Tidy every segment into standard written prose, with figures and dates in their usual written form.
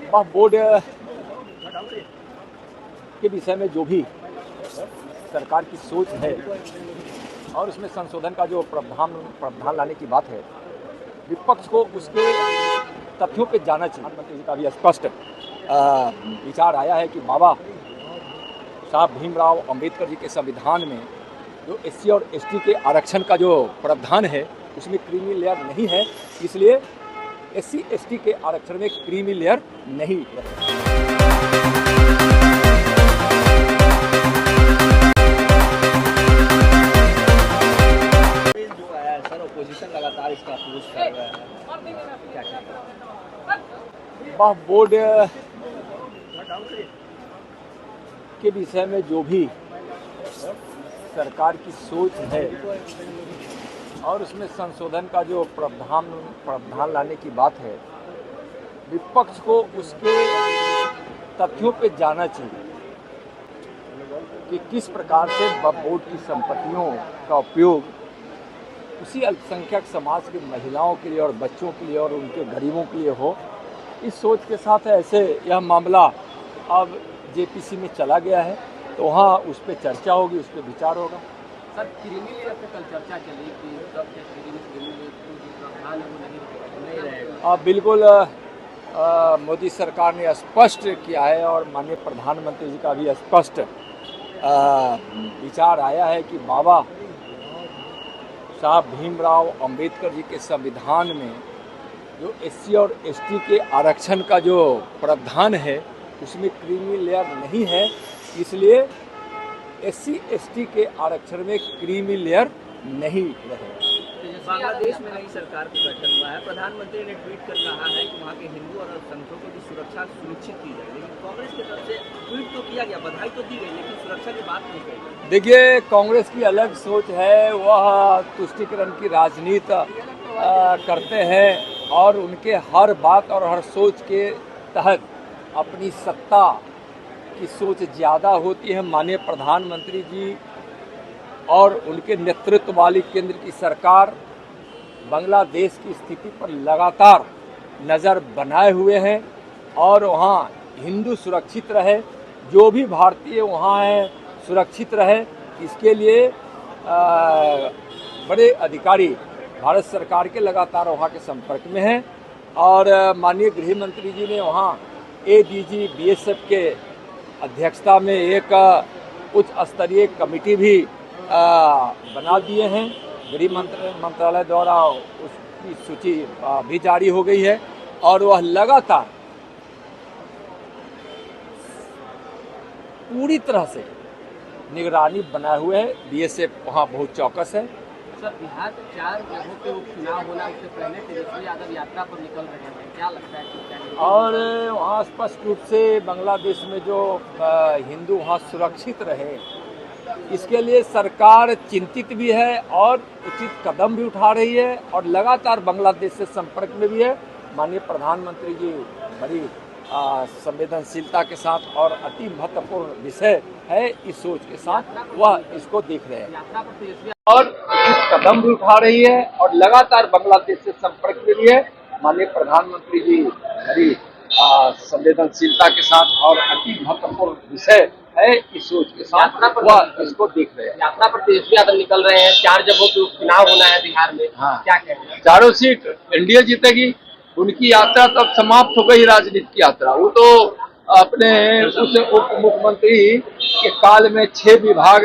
वक्फ board के विषय में जो भी सरकार की सोच है और उसमें संशोधन का जो प्रावधान लाने की बात है, विपक्ष को उसके तथ्यों पे जाना चाहिए। प्रधानमंत्री जी का भी स्पष्ट विचार आया है कि बाबा साहब भीमराव अंबेडकर जी के संविधान में जो एससी और एसटी के आरक्षण का जो प्रावधान है उसमें क्रीमी लेयर नहीं है, इसलिए एससी एसटी के आरक्षण में क्रीमी लेयर नहीं है। ओपोजिशन लगातार इसका अपोज कर रहा है, क्या वक्फ बोर्ड के विषय में जो भी सरकार की सोच है और उसमें संशोधन का जो प्रावधान लाने की बात है, विपक्ष को उसके तथ्यों पे जाना चाहिए कि किस प्रकार से वक्फ बोर्ड की संपत्तियों का उपयोग उसी अल्पसंख्यक समाज की महिलाओं के लिए और बच्चों के लिए और उनके गरीबों के लिए हो। इस सोच के साथ ऐसे यह मामला अब जेपीसी में चला गया है, तो वहाँ उस पर चर्चा होगी, उस पर विचार होगा। सर, क्रीमी लेयर पे कल चर्चा चली कि नहीं रहेगा। बिल्कुल मोदी सरकार ने स्पष्ट किया है और माननीय प्रधानमंत्री जी का भी स्पष्ट विचार आया है कि बाबा साहब भीमराव अंबेडकर जी के संविधान में जो एससी और एसटी के आरक्षण का जो प्रावधान है उसमें क्रीमी लेयर नहीं है, इसलिए एससी एसटी के आरक्षण में क्रीमी लेयर नहीं रहे। बांग्लादेश में नई सरकार का गठन हुआ है, प्रधानमंत्री ने ट्वीट कर कहा है कि वहाँ के हिंदू और अल्पसंख्यकों की सुरक्षा सुनिश्चित की जाए, लेकिन कांग्रेस की तरफ से ट्वीट तो किया गया, बधाई तो दी गई, लेकिन सुरक्षा की बात नहीं कही। देखिए, कांग्रेस की अलग सोच है, वह तुष्टीकरण की राजनीति करते हैं और उनके हर बात और हर सोच के तहत अपनी सत्ता की सोच ज़्यादा होती है। माननीय प्रधानमंत्री जी और उनके नेतृत्व वाली केंद्र की सरकार बांग्लादेश की स्थिति पर लगातार नज़र बनाए हुए हैं और वहाँ हिंदू सुरक्षित रहे, जो भी भारतीय वहाँ हैं सुरक्षित रहे, इसके लिए बड़े अधिकारी भारत सरकार के लगातार वहाँ के संपर्क में हैं और माननीय गृह मंत्री जी ने वहाँ एडीजी बीएसएफ के अध्यक्षता में एक उच्च स्तरीय कमेटी भी बना दिए हैं। गृह मंत्रालय द्वारा उसकी सूची भी जारी हो गई है और वह लगातार पूरी तरह से निगरानी बनाए हुए है। बीएसएफ वहाँ बहुत चौकस है। सर, बिहार में 4 जगहों पे उपचुनाव होना, उससे पहले तेजस्वी यादव यात्रा पर निकल रहे हैं, क्या लगता है कि और वहाँ स्पष्ट रूप से बांग्लादेश में जो हिंदू वहाँ सुरक्षित रहे, इसके लिए सरकार चिंतित भी है और उचित कदम भी उठा रही है और लगातार बांग्लादेश से संपर्क में भी है। माननीय प्रधानमंत्री जी बड़ी संवेदनशीलता के साथ और अति महत्वपूर्ण विषय है इस सोच के साथ वह इसको देख रहे हैं और उचित कदम भी उठा रही है और लगातार बांग्लादेश से संपर्क में भी है। माननीय प्रधानमंत्री जी बड़ी संवेदनशीलता के साथ और अति महत्वपूर्ण विषय है इस सोच के साथ वह इसको देख रहे हैं। यात्रा पर तेजस्वी यादव निकल रहे हैं, 4 जगहों पे उपचुनाव होना है बिहार में। हाँ, क्या कहेंगे? चारों सीट एनडीए जीतेगी। उनकी यात्रा तब समाप्त हो गई, राजनीति की यात्रा। वो तो अपने उस उप मुख्यमंत्री के काल में 6 विभाग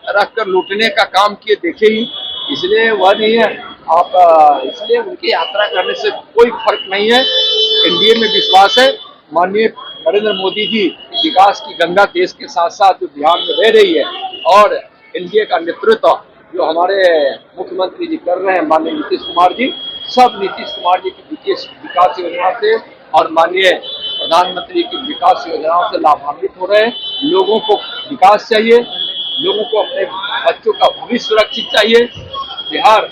रखकर लूटने का काम किए देखे ही, इसलिए वह नहीं है। आप इसलिए उनकी यात्रा करने से कोई फर्क नहीं है। एनडीए में विश्वास है। माननीय नरेंद्र मोदी जी विकास की गंगा देश के साथ साथ जो बिहार में रह रही है और एनडीए का नेतृत्व जो हमारे मुख्यमंत्री जी कर रहे हैं, माननीय नीतीश कुमार जी, सब नीतीश कुमार जी की विकास योजना से और माननीय प्रधानमंत्री की विकास योजनाओं से लाभान्वित हो रहे हैं। लोगों को विकास चाहिए, लोगों को अपने बच्चों का भविष्य सुरक्षित चाहिए। बिहार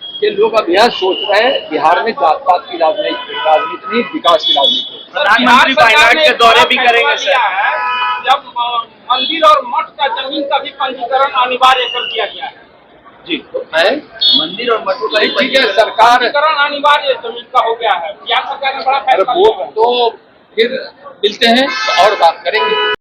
के लोग अब यह सोच रहे हैं बिहार में जात पात की राजनीति नहीं, विकास की राजनीति। प्रधानमंत्री वायनाड के दौरे भी करेंगे सर। जब मंदिर और मठ का जमीन का भी पंजीकरण अनिवार्य कर दिया गया है। जी है, मंदिर और मठों का ठीक है, सरकार पंजीकरण अनिवार्य जमीन का हो गया है। बिहार सरकार ने बड़ा फैसला वो तो फिर मिलते हैं तो और बात करेंगे।